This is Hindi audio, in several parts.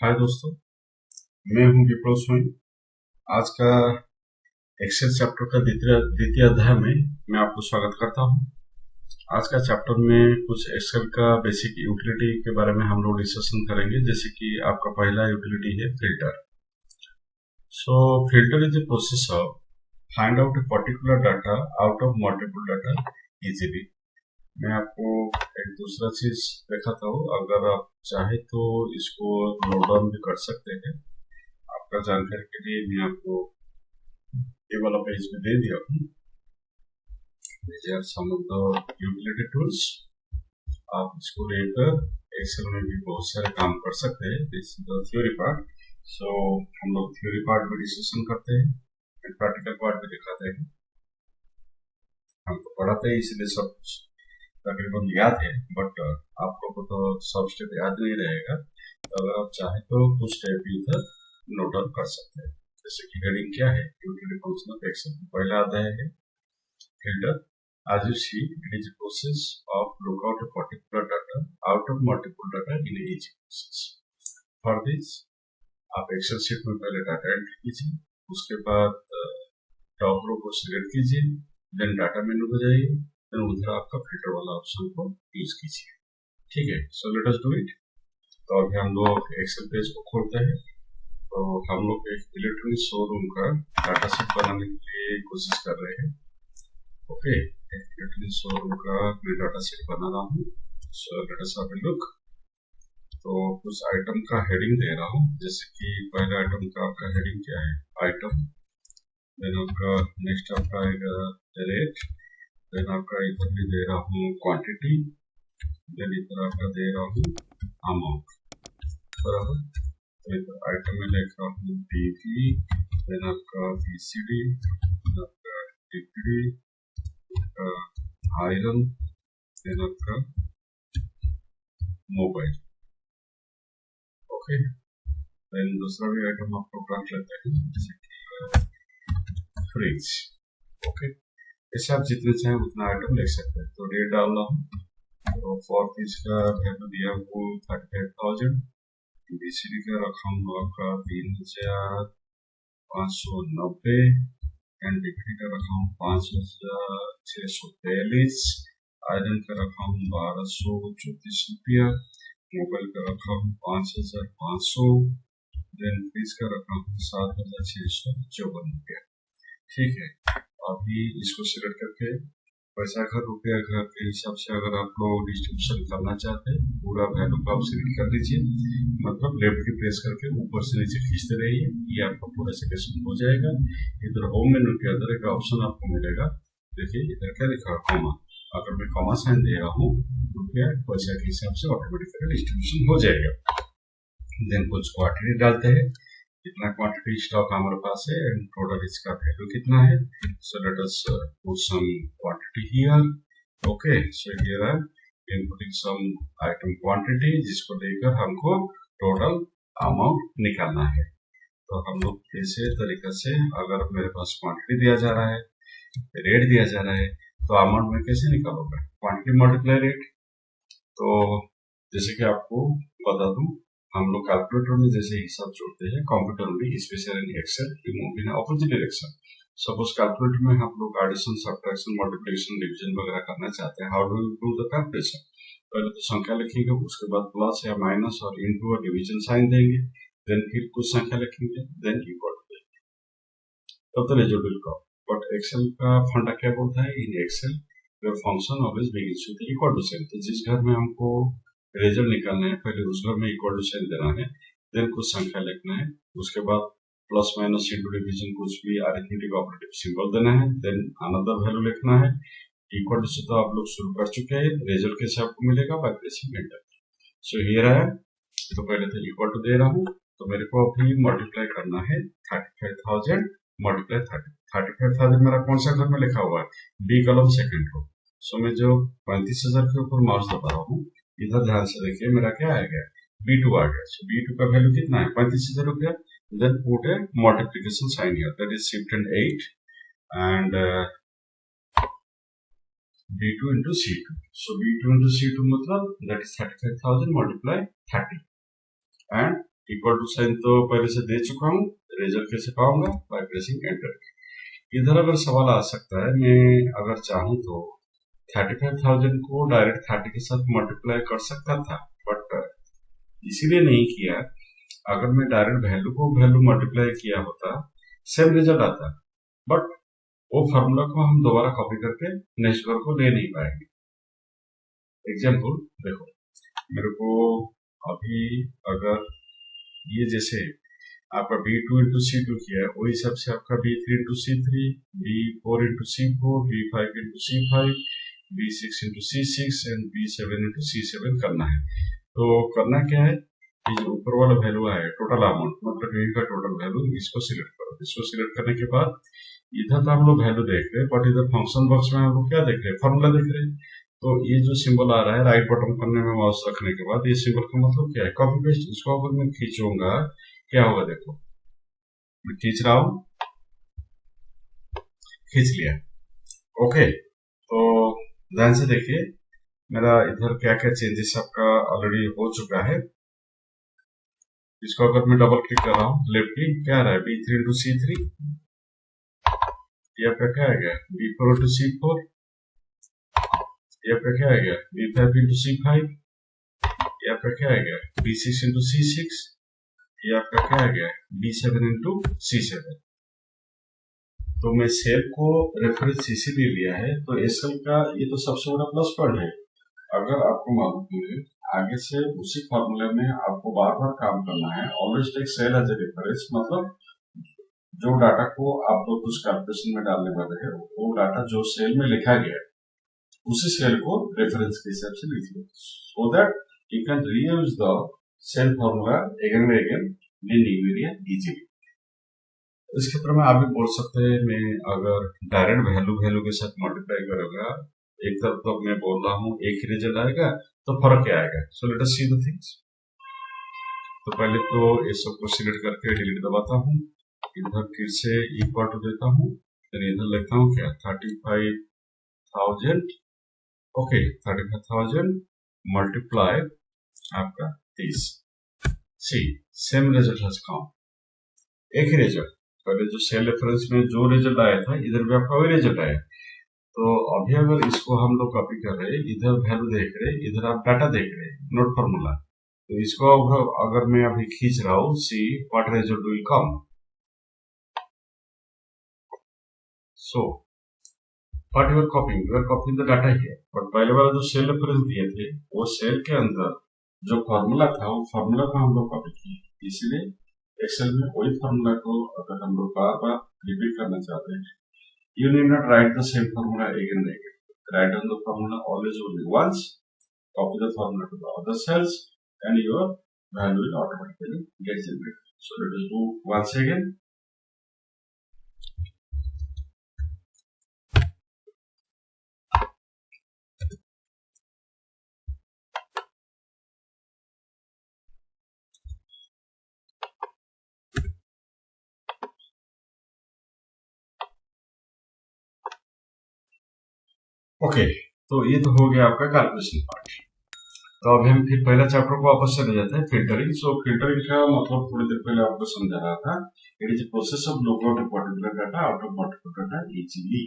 हाय दोस्तों, मैं हूं विप्लव स्वयं। आज का एक्सेल चैप्टर का द्वितीय अध्याय में मैं आपको स्वागत करता हूं। आज का चैप्टर में कुछ एक्सेल का बेसिक यूटिलिटी के बारे में हम लोग डिस्कशन करेंगे। जैसे कि आपका पहला यूटिलिटी है filter. So filter is a process of find out a particular data out of multiple data easily. मैं आपको एक दूसरा चीज दिखाता हूँ। अगर आप चाहे तो इसको नोट डाउन भी कर सकते हैं। आपका जानकारी के लिए मैं आपको ये वाला पेज में दे दिया हूँ। सम ऑफ द यूटिलिटी टूल्स, आप इसको लेकर एक्सेल में भी बहुत सारे काम कर सकते हैं। This is the theory part. So हम लोग थ्योरी पार्ट भी डिस्कशन करते हैं और प्रैक्टिकल पार्ट भी दिखाते हैं। हमको पढ़ाते हैं इसलिए सब कुछ तकरीबन याद है, बट आप लोगों को तो सब स्टेप याद नहीं रहेगा। तो अगर आप चाहे तो कुछ स्टेप इधर नोट डाउन कर सकते हैं। जैसे कि हेडिंग क्या है, यूटिलिटी फंक्शन ऑफ एक्सेल। पहला अध्याय है filter. As you see, it is a process of look out a particular data out of multiple data in each process. For this, आप एक्सेल शीट में पहले डाटा एंट्री कीजिए, उसके बाद टॉप रो को सिलेक्ट कीजिए, देन डाटा मेनू को जाइए, देन उधर आपका फिल्टर वाला ऑप्शन को यूज कीजिए। ठीक है, so let us do it. तो अभी हम लोग एक्सेल पेज को खोलते हैं। तो हम लोग एक इलेक्ट्रॉनिक शोरूम का डाटा सेट बनाने के लिए कोशिश कर रहे हैं। ओके, इलेक्ट्रॉनिक शोरूम का मैं डाटा सेट बना रहा हूँ। सो let us have a look. तो कुछ आइटम का हेडिंग दे रहा हूँ। जैसे कि पहले आइटम का आपका हेडिंग क्या है, आइटम। देन आपका नेक्स्ट आपका आएगा रेट। देन आपका इधर भी दे रहा हूँ क्वांटिटी। देन इधर आपका दे रहा हूँ अमाउंट। बराबर। तो इधर आइटम में लिख रहा हूँ पीवी। देन आपका वीसीडी, आपका डिग्री, आयरन, देन आपका मोबाइल। ओके, देन दूसरा भी आइटम आपको रख लेते हैं, जैसे कि फ्रिज। ओके, ऐसे आप जितने चाहें उतना आइटम लिख सकते हैं। तो रेट डाल रहा हूँ। तो फॉर फ्रिज का वैल्यू दिया वो 35,000। बीसीडी का रखा हूँ आपका 3,590। एंड डिग्री का रखा हूँ 5,643। आयरन का रखा हूँ 1,234 रुपया। मोबाइल का रखा हूँ 5,500। देन फीस का रखा हूँ 7,654 रुपया। ठीक है, अभी इसको सिलेक्ट करके पैसा घर रुपया घर के हिसाब से अगर आप लोग डिस्ट्रीब्यूशन करना चाहते हैं, पूरा वैल्यू को आप सिलेक्ट कर लीजिए। मतलब लेफ्ट की प्रेस करके ऊपर से नीचे खींचते रहिए, ये आपका पूरा सिलेक्शन हो जाएगा। इधर होम मेन्यू के अंदर एक ऑप्शन आपको मिलेगा। देखिए इधर क्या लिखा है, कॉमा। अगर मैं कॉमा साइन दे रहा हूँ तो क्या पैसा के हिसाब से ऑटोमेटिकली डिस्ट्रीब्यूशन हो जाएगा। देन कुछ क्वांटिटी डालते हैं, कितना क्वांटिटी स्टॉक हमारे पास है एंड टोटल इसका वैल्यू कितना है। So let us put some quantity here. Okay, so here I am putting some item quantity, जिसको लेकर हमको टोटल अमाउंट निकालना है। तो हम लोग इसे तरीके से, अगर मेरे पास क्वांटिटी दिया जा रहा है, रेट दिया जा रहा है, तो अमाउंट में कैसे निकालोगे, क्वांटिटी मल्टीप्लाई रेट। तो जैसे कि आपको बता दूं, हम लोग कैलकुलेटर में जैसे हिसाब जोड़ते हैं, कंप्यूटर में special in Excel in opposite direction. Suppose calculator में हम लोग एडिशन, सब्ट्रैक्शन, मल्टीप्लिकेशन, डिवीजन वगैरह करना चाहते हैं। How do you do the calculation? पहले तो संख्या लिखेंगे, उसके बाद प्लस या माइनस और इनटू और डिवीजन साइन देंगे, देन फिर कुछ संख्या लिखेंगे, देन इक्वल टू, तब तो result will come. But Excel का फंडा क्या बोलता है, in Excel function always begins with equal to sign. तो जिस घर में हमको रिजल्ट निकालना है, पहले उस घर में इक्वल टू साइन देना है, देन कुछ संख्या लिखना है, उसके बाद प्लस माइनस इंटू डिवीजन कुछ भी अरिथमेटिक ऑपरेटिव सिंबल देना है, देन अनदर वैल्यू लिखना है। इक्वल टू से तो आप लोग शुरू कर चुके हैं, रिजल्ट कैसे आपको मिलेगा, bye pressing enter. So here है, तो पहले तो इक्वल टू दे रहा हूँ, तो मेरे को अभी मल्टीप्लाई करना है 35,000 मल्टीप्लाई 35,000 मेरा कौन सा घर में लिखा हुआ है, बी कॉलम सेकंड रो। सो मैं जो 35,000 के ऊपर माउस दबा रहा हूँ, इधर ध्यान से देखिए मेरा क्या आ गया, B2 आ गया। सो B2 का वैल्यू कितना है, 35,000 रुपया। Then put a multiplication sign here, that is shift and 8 and B2 into C2. So B2 into C2 मतलब that is 35,000 multiply 30 and equal to sign तो पहले से दे चुका हूँ, रिजल्ट कैसे पाऊंगा? By pressing enter. इधर अगर सवाल आ सकता है, मैं अगर चाहूँ तो 35,000 को डायरेक्ट 30 के साथ मल्टीप्लाई कर सकता था, बट इसीलिए नहीं किया। अगर मैं डायरेक्ट वैल्यू को वैल्यू मल्टीप्लाई किया होता, सेम रिजल्ट आता, बट वो फार्मूला को हम दोबारा कॉपी करके नेक्स्ट वर्क को ले नहीं पाएंगे। एग्जाम्पल देखो, मेरे को अभी अगर ये जैसे आपका B2 इंटू C2 किया है, वही हिसाब से आपका B3 into C3, B4 into C4, B5 into C5, B6 into C6 and B7 into C7 करना है। तो करना क्या है, ये जो ऊपर वाला वैल्यू है टोटल अमाउंट, मतलब ये का टोटल वैल्यू, इसको सिलेक्ट करो। इसको सिलेक्ट करने के बाद इधर तो हम लोग वैल्यू देख रहे हैं, बट इधर फंक्शन बॉक्स में हम लोग क्या देख रहे हैं? फॉर्मूला देख रहे हैं। तो ये जो सिंबल आ रहा है राइट बटन करने में माउस रखने के बाद, ये सिंबल का मतलब क्या है? Copy paste. इसको अगर मैं खींचूंगा क्या होगा? देखो, मैं खींच रहा हूं, खींच लिया। ओके, तो ध्यान से देखिए मेरा इधर क्या क्या चेंजेस आपका ऑलरेडी हो चुका है। इसको अगर मैं डबल क्लिक कर रहा हूँ, लेफ्ट क्लिक, क्या आ रहा है? B3 इंटू C3, ये आपका क्या आ गया? B4 इंटू C4, ये आपका क्या आ गया? B5 इंटू C5, ये आपका क्या आ गया? B6 इंटू C6, ये आपका क्या आ गया? B7 into C7। तो मैं सेल को रेफरेंस इसीलिए लिया है, तो एसएल का ये तो सबसे बड़ा प्लस पॉइंट है। अगर आपको मालूम है आगे से उसी फॉर्मूले में आपको बार बार काम करना है, always take cell as a reference, मतलब जो डाटा को आप लोग कुछ कैलकुलेशन में डालने वाले हैं, वो डाटा जो सेल में लिखा गया है उसी सेल को रेफरेंस के हिसाब से लिखिए, so that you can reuse the cell formula again and again in new area easily. इस क्षेत्र में आप भी बोल सकते हैं, मैं अगर डायरेक्ट वैल्यू के साथ मल्टीप्लाई करूंगा, एक तरफ तो मैं बोल रहा हूँ एक ही रिजल्ट आएगा, तो फर्क क्या आएगा? सो let us see the things. तो पहले तो ये सब को सिलेक्ट करके डिलीट दबाता हूँ, इधर फिर से इक्वल टू देता हूँ, फिर इधर लिखता हूँ क्या? 35,000। ओके, 35,000 मल्टीप्लाई आपका 30। सी सेम रिजल्ट हैज कम, एक ही रिजल्ट। पहले जो सेल रेफरेंस में जो रिजल्ट आया था, इधर भी आपका वही रिजल्ट आया। तो अभी अगर इसको हम लोग कॉपी कर रहे हैं, इधर वैल्यू देख रहे हैं, इधर आप डाटा देख रहे हैं, नोट फॉर्मूला। तो इसको अगर मैं अभी खींच रहा हूँ, see what result will come. So what you are copying the data here, but पहले वाला जो सेल रेफरेंस दिए थे, वो सेल के अंदर जो फॉर्मूला था, वो फॉर्मूला को हम लोग कॉपी किए। इसलिए एक्सेल में वही फॉर्मूला को अगर हम लोग बार बार रिपीट करना चाहते हैं, you need not write the same formula again and again. Write down the formula always only once, copy the formula to the other cells, and your value will automatically get generated. So let us do once again. Okay, तो ये तो हो गया आपका कैलकुलेशन पार्ट। तो अब हम फिर पहला चैप्टर को वापस चले जाते हैं, फिल्टरिंग। सो फिल्टरिंग का मतलब थोड़ी देर पहले आपको समझा रहा था, it is process of look out a particular data out of particular data easily.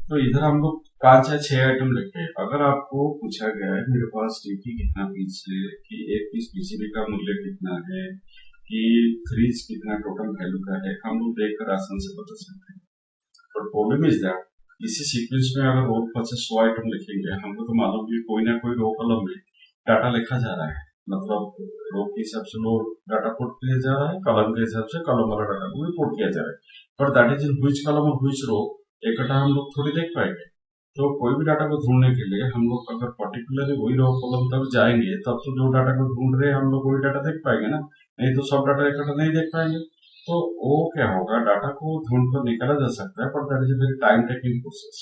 तो इधर हम लोग 5 या 6 आइटम लिखते हैं। अगर आपको पूछा गया है मेरे पास टीटी कितना पीस है, कि एक पीस पीसीबी का मूल्य कितना है, कि फ्रीज कितना टोटल वैल्यू का है, हम लोग देखकर आसान से बता सकते हैं। बट प्रॉब्लम इज दैट इसी सीक्वेंस में अगर रो पर से 100 आइटम लिखेंगे, हमको तो मालूम कि कोई ना कोई रो कॉलम में डाटा लिखा जा रहा है, मतलब रो के हिसाब से रो डाटा पुट किया जा रहा है, कॉलम के हिसाब से कॉलम वाला डाटा को भी पुट किया जा रहा है, but that is in which column और व्हिच रो इकट्ठा हम लोग थोड़ी देख पाएंगे। तो कोई भी डाटा को ढूंढने के लिए हम लोग अगर पर्टिकुलरली वही रो कॉलम तक जाएंगे, तब तो जो डाटा को ढूंढ रहे हैं हम लोग वही डाटा देख पाएंगे ना, नहीं तो सब डाटा इकट्ठा नहीं देख पाएंगे। तो वो क्या होगा, डाटा को ढूंढ कर निकाला जा सकता है, पर that is a very time taking process,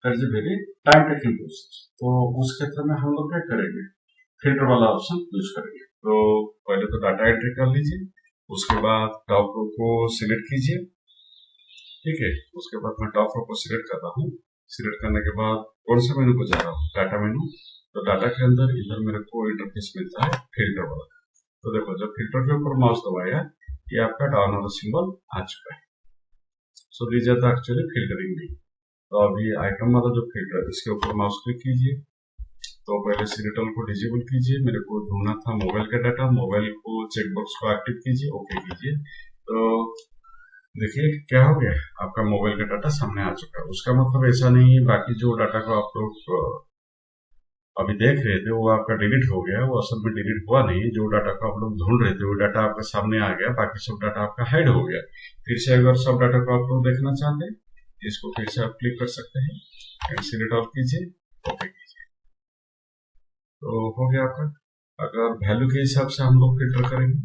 that is a very time taking process. तो उस क्षेत्र में हम लोग क्या करेंगे, फिल्टर वाला ऑप्शन यूज करेंगे। तो पहले तो डाटा एंट्री कर लीजिए, उसके बाद टॉप रो को सिलेक्ट कीजिए, ठीक है। उसके बाद मैं टॉप रो को सिलेक्ट करता हूँ, सिलेक्ट करने के बाद कौन सा मेनू को जा रहा हूँ, डाटा मेनू। तो डाटा के अंदर इधर मेरे को इंटरफेस मिलता है फिल्टर वाला। तो देखो जब फिल्टर के ऊपर माउस दबाया ये आपका डाउन वाला सिंबल आ चुका है। So this is the actually filtering भी। तो अभी आइटम वाला जो फिल्टर इसके ऊपर माउस क्लिक कीजिए। तो पहले सिलेक्टर को डिजेबल कीजिए, मेरे को ढूंढना था मोबाइल का डाटा, मोबाइल को चेकबॉक्स को एक्टिव कीजिए, ओके कीजिए। तो देखिए क्या हो गया, आपका मोबाइल का डाटा सामने आ चुका है। उसका मतलब ऐसा नहीं है बाकी जो डाटा को आप लोग अभी देख रहे थे वो आपका डिलीट हो गया, वो असल में डिलीट हुआ नहीं। जो डाटा को आप लोग ढूंढ रहे थे वो डाटा आपके सामने आ गया, बाकी सब डाटा आपका हाइड हो गया। फिर से अगर सब डाटा को आप लोग देखना चाहते हैं इसको फिर से आप क्लिक कर सकते हैं, सिलेक्ट ऑल कीजिए, ओके कीजिए, तो हो गया आपका। अगर वैल्यू के हिसाब से हम लोग फिल्टर करेंगे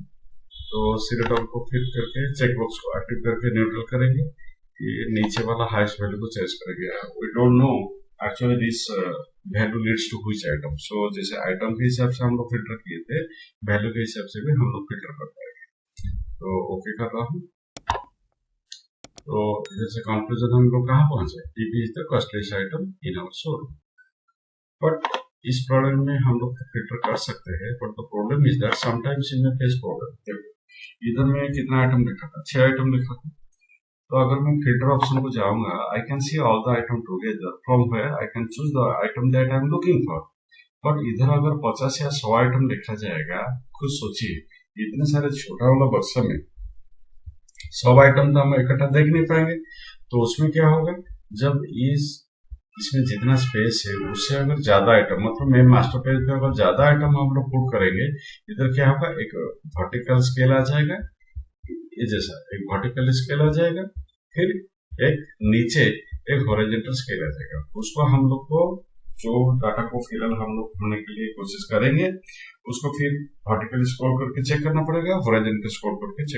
तो सिलेक्ट ऑल को क्लिक करके चेकबॉक्स को एक्टिव करके न्यूट्रल करेंगे, ये नीचे वाला हाईएस्ट वैल्यू को चॉइस करेंगे। We don't know actually this value leads to which item. So जैसे आइटम के हिसाब से हम लोग फिल्टर किए थे, वैल्यू के हिसाब से भी हम लोग फिल्टर कर पाएंगे। तो ओके कर रहा हूँ। तो जैसे कंक्लूजन हम लोग कहाँ पहुंचे, TP is the costliest item in our showroom. But इस प्रॉब्लम में हम लोग फिल्टर कर सकते हैं, but the problem is that sometimes in face problem. इधर में कितना आइटम लिखा था, 6 आइटम लिखा था। तो अगर मैं फिल्टर ऑप्शन को जाऊंगा, I can see all the item together from where I can choose the item that I am looking for. But इधर अगर 50 या 100 आइटम लिखा जाएगा, खुद सोचिए इतने सारे छोटा वाला बक्सा में सब आइटम तो हम इकट्ठा देख नहीं पाएंगे। तो उसमें क्या होगा, जब इसमें जितना स्पेस है उससे अगर ज्यादा आइटम, मतलब मेन मास्टर पेज पे अगर ज्यादा आइटम हम लोग पुट करेंगे, इधर क्या होगा, एक वर्टिकल स्केल आ जाएगा, ये जैसा एक वर्टिकल स्केल आ जाएगा, फिर एक नीचे एक हॉरिजॉन्टल स्केल आ जाएगा। उसको हम लोग को जो डाटा को फिलहाल हम लोग ढूंढने के लिए कोशिश करेंगे उसको फिर वर्टिकल स्क्रॉल करके चेक करना पड़ेगा, हॉरिजॉन्टल स्क्रॉल करके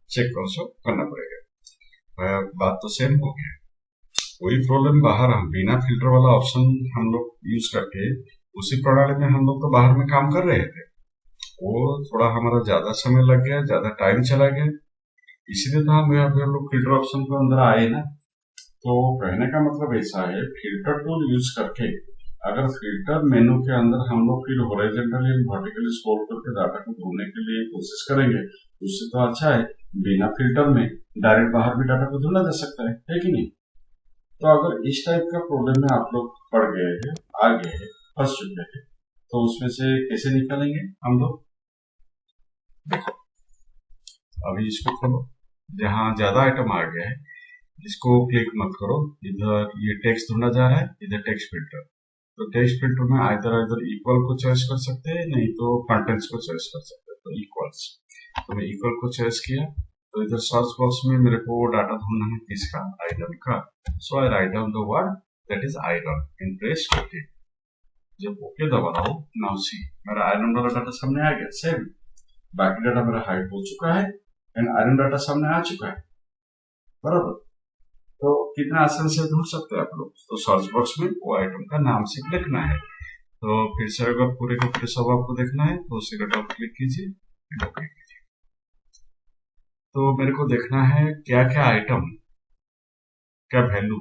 चेक ऑल्सो करना पड़ेगा। बात तो सेम हो गया। कोई प्रॉब्लम बाहर हम बिना फिल्टर वाला ऑप्शन हम लोग यूज करके उसी प्रणाली में हम लोग तो बाहर में काम कर रहे थे, वो थोड़ा हमारा ज्यादा समय लग गया, ज्यादा टाइम चला गया, इसलिए तो हम लोग फिल्टर ऑप्शन के अंदर आए ना। तो कहने का मतलब ऐसा है, फिल्टर टूल यूज करके अगर फिल्टर मेनू के अंदर हम लोग फिर हॉरिजॉन्टली वर्टिकली स्क्रॉल करके डाटा को ढूंढने के लिए कोशिश करेंगे, उससे तो अच्छा है बिना फिल्टर में डायरेक्ट बाहर भी डाटा को ढूंढा जा सकता है कि नहीं। तो अगर इस टाइप का प्रॉब्लम में आप लोग पड़ गए हैं, आ गए हैं, फंस चुके हैं, तो उसमें से कैसे निकलेंगे हम लोग, देखो अभी इसको खोलो, जहां ज्यादा आइटम आ गया है इसको क्लिक मत करो। इधर ये टेक्स्ट ढूंढा जा रहा है, इधर टेक्स्ट फिल्टर। तो टेक्स्ट फिल्टर में इधर इक्वल को चॉइस कर सकते हैं, नहीं तो कंटेंट्स को चॉइस कर सकते हैं। तो इक्वल्स, तो मैं इक्वल को चॉइस किया। तो इधर सर्च बॉक्स में मेरे को डाटा ढूंढना है किसका, आयरन का। So I write down the word that is iron in press okay. जब ओके दबा रहा हूँ, नाउ सी मेरा आयरन वाला डाटा सामने आ गया। सेम बाकी डाटा मेरा हाइड हो चुका है एंड आयरन डाटा सामने आ चुका है, बराबर। तो कितना आसान से ढूंढ सकते हैं आप लोग। तो सर्च बॉक्स में वो आइटम का नाम सिर्फ लिखना है। तो फिर से अगर पूरे का पूरे सब आपको देखना है तो सिलेक्ट ऑल क्लिक कीजिए, ओके कीजिए। तो मेरे को देखना है क्या क्या आइटम, क्या वैल्यू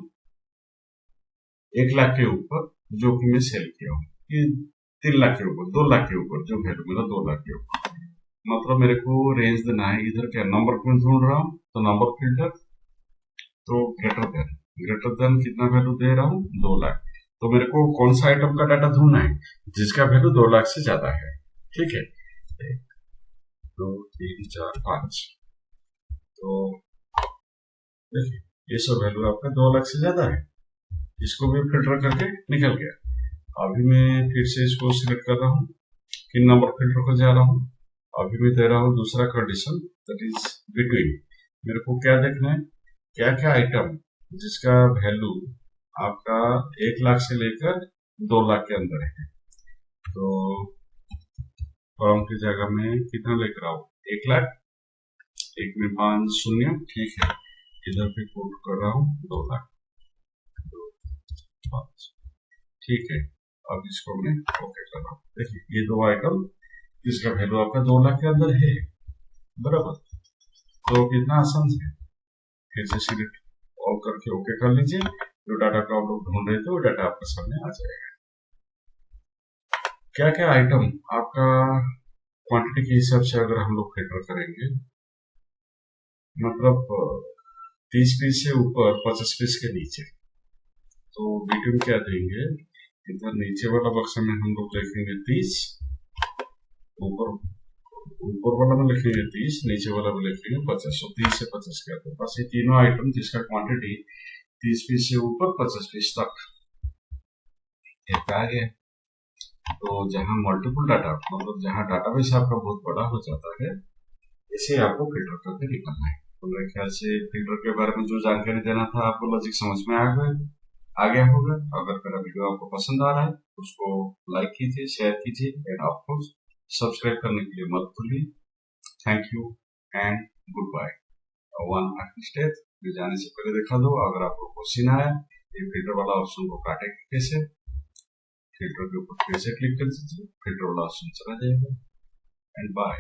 1 लाख के ऊपर जो कि मैं सेल किया हूँ, कि 3 लाख के ऊपर, 2 लाख के ऊपर जो वैल्यू मेरा 2 लाख के ऊपर, मतलब मेरे को रेंज देना है। इधर क्या नंबर प्रिंट ढूंढ रहा हूँ, तो नंबर फिल्टर, तो ग्रेटर देन कितना वैल्यू दे रहा हूँ, 2 लाख। तो मेरे को कौन सा आइटम का डाटा ढूंढना है जिसका वैल्यू 2 लाख से ज्यादा है, ठीक है। 1 2 3 4 5, तो देखिए ये सब वैल्यू आपका 2 लाख से ज्यादा है, इसको भी फिल्टर करके निकल गया। अभी मैं फिर से इसको सिलेक्ट कर रहा हूँ, फिर नंबर फिल्टर को जा रहा हूँ। अभी मैं दे रहा हूँ दूसरा कंडीशन दैट इज बिटवीन। मेरे को क्या देखना है, क्या क्या आइटम जिसका वैल्यू आपका 1 लाख से लेकर 2 लाख के अंदर है। तो फॉर्म की जगह में कितना लेकर आओ, 1 लाख, 1 में 5 शून्य, ठीक है। इधर पे पुट कर रहा हूँ 2 लाख, 2 5, ठीक है। अब इसको मैं ओके कर रहा हूँ। देखिए ये 2 आइटम जिसका वैल्यू आपका 2 लाख के अंदर है, बराबर। तो कितना आसान है, फिर से सिलेक्ट ऑल करके ओके कर लीजिए। जो डाटा को आप लोग ढूंढ रहे थे वो डाटा आपके सामने आ जाएगा। क्या क्या आइटम आपका क्वांटिटी के हिसाब से अगर हम लोग फिल्टर करेंगे, मतलब 30 पीस से ऊपर 50 पीस के नीचे, तो बीटून क्या देंगे, इधर नीचे वाला बक्सा में हम लोग लिखेंगे 30, ऊपर ऊपर वाला में लिखेंगे 30, नीचे वाला में लिखेंगे 50। तो 30 से 50 क्या, तो बस ये तीनों आइटम जिसका क्वांटिटी 30 पीस से ऊपर 50 पीस तक आ गया। तो जहां मल्टीपल डाटा, मतलब जहां डाटाबेस आपका बहुत बड़ा हो जाता है, इसे आपको फिल्टर करके निकालना है। तो मेरे ख्याल से फिल्टर के बारे में जो जानकारी देना था आपको लॉजिक समझ में आ गया होगा। अगर मेरा वीडियो आपको पसंद आ रहा है तो उसको लाइक कीजिए, शेयर कीजिए एंड ऑफकोर्स सब्सक्राइब करने के लिए मत भूलिए। Thank you and good bye. One step में जाने से पहले दिखा दो, अगर आपको क्वेश्चन आया ये फिल्टर वाला ऑप्शन को काटे कैसे, फिल्टर के ऊपर फिर से क्लिक कर दीजिए, फिल्टर वाला ऑप्शन चला जाएगा एंड बाय।